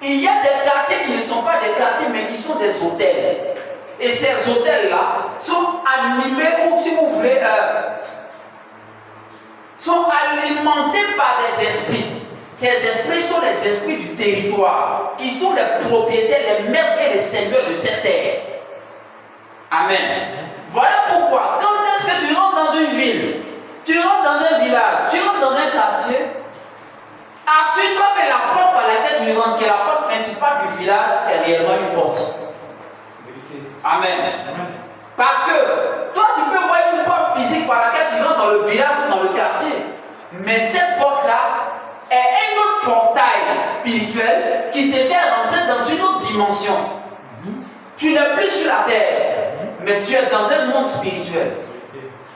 Il y a des quartiers qui ne sont pas des quartiers, mais qui sont des hôtels. Et ces hôtels-là sont animés, ou si vous voulez, sont alimentés par des esprits. Ces esprits sont les esprits du territoire, qui sont les propriétaires, les maîtres et les seigneurs de cette terre. Amen. Voilà pourquoi, quand est-ce que tu rentres dans une ville, tu rentres dans un village, tu rentres dans un quartier, assure-toi que la porte par laquelle tu rentres, qui est la porte principale du village, est réellement une porte. Amen. Parce que toi, tu peux voir une porte physique par laquelle tu rentres dans le village ou dans le quartier, mais cette porte-là est un autre portail spirituel qui te fait rentrer dans une autre dimension. Tu n'es plus sur la terre, mais tu es dans un monde spirituel.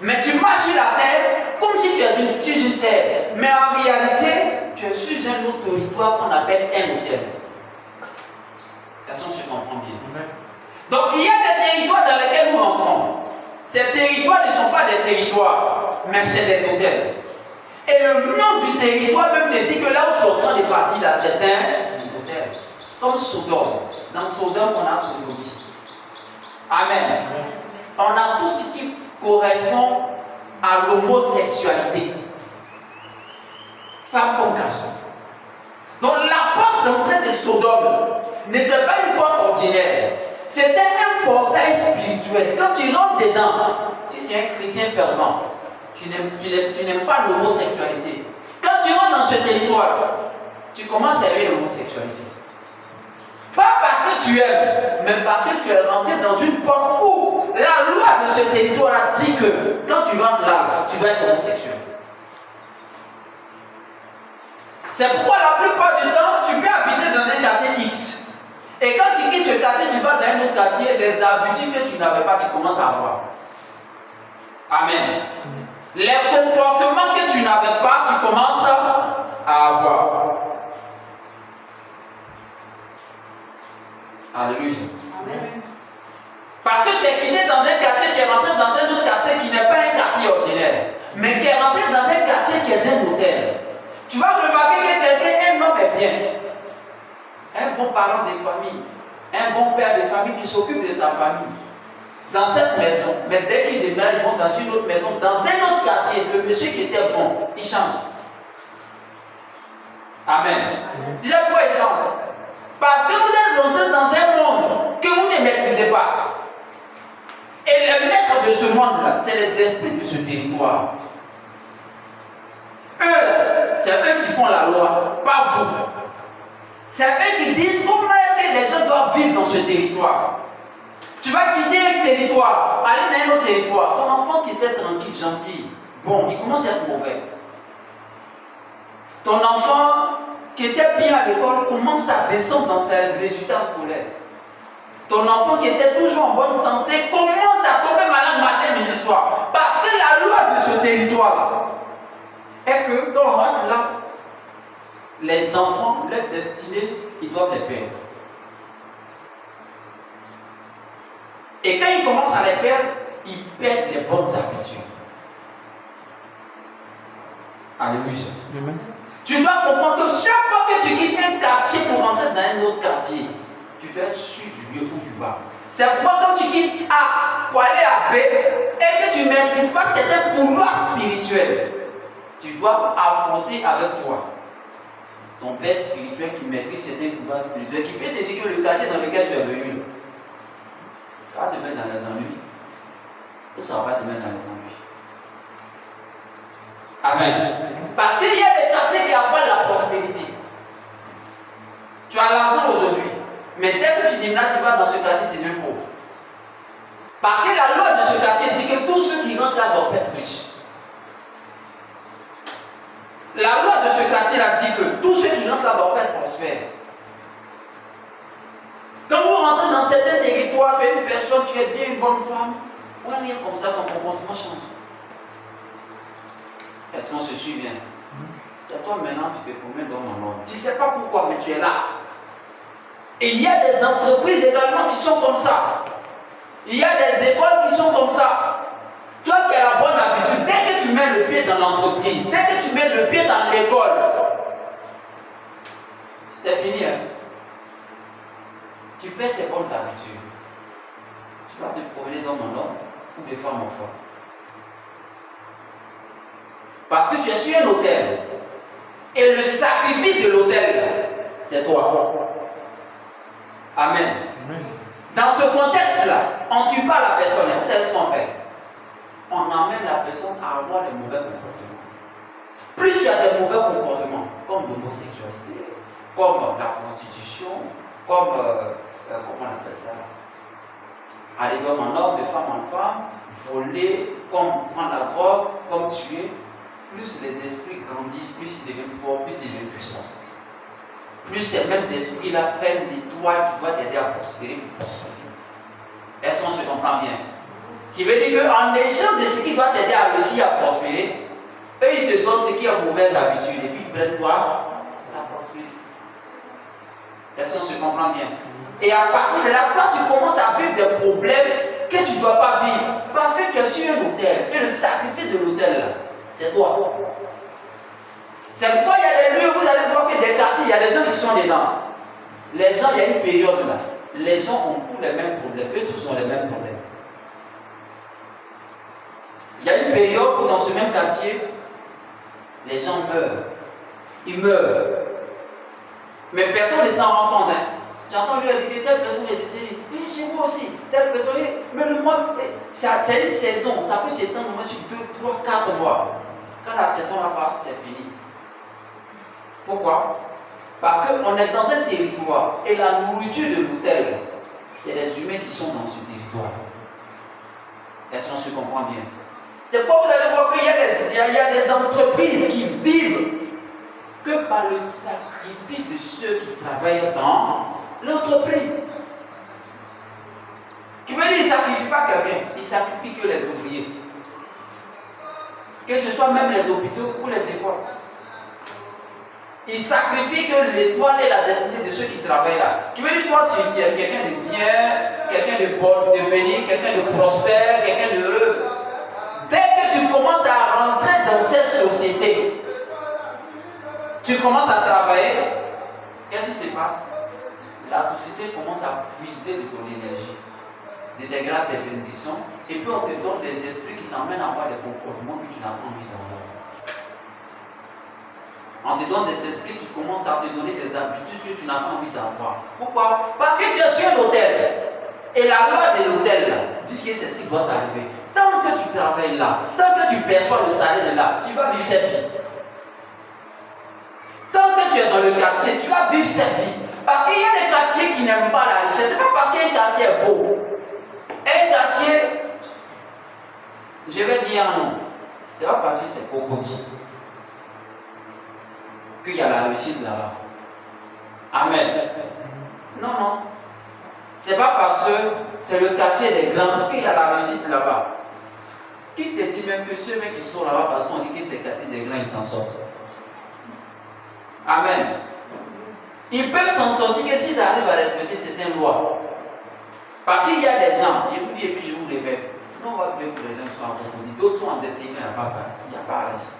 Mais tu marches sur la terre comme si tu es sur une terre. Mais en réalité, tu es sur un autre territoire qu'on appelle un hôtel. Est-ce qu'on se comprend bien? Donc il y a des territoires dans lesquels nous rentrons. Ces territoires ne sont pas des territoires, mais c'est des hôtels. Et le nom du territoire même te dit que là où tu es en train de partir, là, c'est un hôtel. Comme Sodome. Dans Sodome, on a Sodomie. Amen. On a tout ce qui correspond à l'homosexualité. Femme comme garçon. Donc la porte d'entrée de Sodome n'était pas une porte ordinaire. C'était un portail spirituel. Quand tu rentres dedans, si tu es un chrétien fervent, tu n'aimes pas l'homosexualité. Quand tu rentres dans ce territoire, tu commences à aimer l'homosexualité. Pas parce que tu aimes, mais parce que tu es rentré dans une porte où la loi de ce territoire dit que quand tu rentres là, tu dois être homosexuel. C'est pourquoi la plupart du temps, tu peux habiter dans un quartier X. Et quand tu quittes ce quartier, tu vas dans un autre quartier, les habitudes que tu n'avais pas, tu commences à avoir. Amen. Les comportements que tu n'avais pas, tu commences à avoir. Alléluia. Amen. Parce que tu es quitté dans un quartier, tu es rentré dans un autre quartier qui n'est pas un quartier ordinaire, mais qui est rentré dans un quartier qui est un hôtel. Tu vas remarquer que quelqu'un, un homme est bien. Un bon parent de famille, un bon père de famille qui s'occupe de sa famille. Dans cette maison, mais dès qu'ils déménagent, ils vont dans une autre maison, dans un autre quartier, le monsieur qui était bon, il change. Amen. Disais pourquoi il change? Parce que vous êtes rentré dans un monde que vous ne maîtrisez pas. Et les maîtres de ce monde-là, c'est les esprits de ce territoire. Eux, c'est eux qui font la loi, pas vous. C'est eux qui disent comment est-ce que les gens doivent vivre dans ce territoire. Tu vas quitter un territoire, aller dans un autre territoire. Ton enfant qui était tranquille, gentil, bon, il commence à être mauvais. Ton enfant qui était bien à l'école commence à descendre dans ses résultats scolaires. Ton enfant qui était toujours en bonne santé commence à tomber malade matin, midi, soir. Parce que la loi de ce territoire-là est que quand on rentre là, les enfants, leur destinée, ils doivent les perdre. Et quand ils commencent à les perdre, ils perdent les bonnes habitudes. Alléluia. Amen. Tu dois comprendre que chaque fois que tu quittes un quartier pour rentrer dans un autre quartier, tu dois être sûr du lieu où tu vas. C'est pourquoi quand tu quittes A pour aller à B et que tu ne maîtrises pas certains couloirs spirituels, tu dois apporter avec toi ton père spirituel qui maîtrise certains couloirs spirituels, qui peut te dire que le quartier dans lequel tu es venu, ça va te mettre dans les ennuis. Ou ça va te mettre dans les ennuis. Amen. Parce qu'il y a des quartiers qui apportent la prospérité. Tu as l'argent aujourd'hui, mais dès que tu déménages, tu vas dans ce quartier, tu deviens pauvre. Parce que la loi de ce quartier dit que tous ceux qui rentrent là doivent être riches. La loi de ce quartier-là dit que tous ceux qui rentrent là doivent être prospères. Quand vous rentrez dans certains territoires, tu es une personne, tu es bien une bonne femme, il faut rien comme ça, ton comportement change. Est-ce qu'on se suit bien? C'est toi maintenant, tu te promènes dans mon ordre. Tu ne sais pas pourquoi, mais tu es là. Et il y a des entreprises également qui sont comme ça. Il y a des écoles qui sont comme ça. Toi qui as la bonne habitude, dès que tu mets le pied dans l'entreprise, dès que tu mets le pied dans l'école, c'est fini. Hein? Tu perds tes bonnes habitudes. Tu vas te promener d'homme en homme ou de femme en femme. Parce que tu es sur un autel. Et le sacrifice de l'autel, c'est toi. Amen. Amen. Dans ce contexte-là, on ne tue pas la personne. Vous savez ce qu'on fait? On emmène la personne à avoir des mauvais comportements. Plus tu as des mauvais comportements, comme l'homosexualité, comme la prostitution, comme, comment on appelle ça? Aller d'homme en homme, de femme en femme, voler, comme prendre la drogue, comme tuer. Plus les esprits grandissent, plus ils deviennent forts, plus ils deviennent puissants. Plus ces mêmes esprits-là prennent l'étoile qui doit t'aider à prospérer pour prospérer. Est-ce qu'on se comprend bien? Ce qui veut dire qu'en échange de ce qui doit t'aider à réussir à prospérer, eux ils te donnent ce qui est mauvaise habitude et puis ils prennent toi ta prospérité. Est-ce qu'on se comprend bien? Et à partir de là, toi tu commences à vivre des problèmes que tu ne dois pas vivre parce que tu es sur un hôtel et le sacrifice de l'hôtel là, c'est toi. C'est pourquoi il y a des lieux où vous allez voir que des quartiers, il y a des gens qui sont dedans. Les gens, il y a une période là. Les gens ont tous les mêmes problèmes. Eux tous ont les mêmes problèmes. Il y a une période où dans ce même quartier, les gens meurent. Ils meurent. Mais personne ne s'en rend compte. Hein. J'entends lui dire que telle personne est décédée. Oui, chez vous aussi. Telle personne. Mais le mois, c'est une saison. Ça peut s'étendre sur 2, 3, 4 mois. Quand la saison va passer, c'est fini. Pourquoi? Parce qu'on est dans un territoire et la nourriture de l'hôtel, c'est les humains qui sont dans ce territoire. Est-ce qu'on se comprend bien? C'est pourquoi vous allez voir qu'il y a des entreprises qui vivent que par le sacrifice de ceux qui travaillent dans l'entreprise. Qui veut dire qu'ils ne sacrifient pas quelqu'un, ils sacrifient que les ouvriers. Que ce soit même les hôpitaux ou les écoles. Ils sacrifient que l'étoile et la destinée de ceux qui travaillent là. Qui veut dire toi tu es quelqu'un de bien, quelqu'un de bon, de béni, quelqu'un de prospère, quelqu'un d'heureux. Dès que tu commences à rentrer dans cette société, tu commences à travailler, qu'est-ce qui se passe? La société commence à puiser de ton énergie, de tes grâces et bénédictions, et puis on te donne des esprits qui t'emmènent à avoir des comportements que tu n'as pas envie d'avoir. On te donne des esprits qui commencent à te donner des habitudes que tu n'as pas envie d'avoir. Pourquoi? Parce que tu es sur l'hôtel. Et la loi de l'hôtel dit que c'est ce qui doit t'arriver. Tant que tu travailles là, tant que tu perçois le salaire de là, tu vas vivre cette vie. Tant que tu es dans le quartier, tu vas vivre cette vie. Parce qu'il y a des quartiers qui n'aiment pas la richesse. Ce n'est pas parce qu'un quartier est beau. Un quartier, je vais dire non. Ce n'est pas parce que c'est cocody qu'il y a la réussite là-bas. Amen. Non, non. C'est pas parce que c'est le quartier des grands qu'il y a la réussite là-bas. Qui te dit même que ceux mecs qui sont là-bas parce qu'on dit que c'est le quartier des grands, ils s'en sortent. Amen. Ils peuvent s'en sortir que s'ils arrivent à respecter certaines lois. Parce qu'il y a des gens, je vous dis et puis je vous répète, non, on va prier pour les gens qui sont en cocody, d'autres sont endettés, il n'y a pas de il n'y a pas de risque.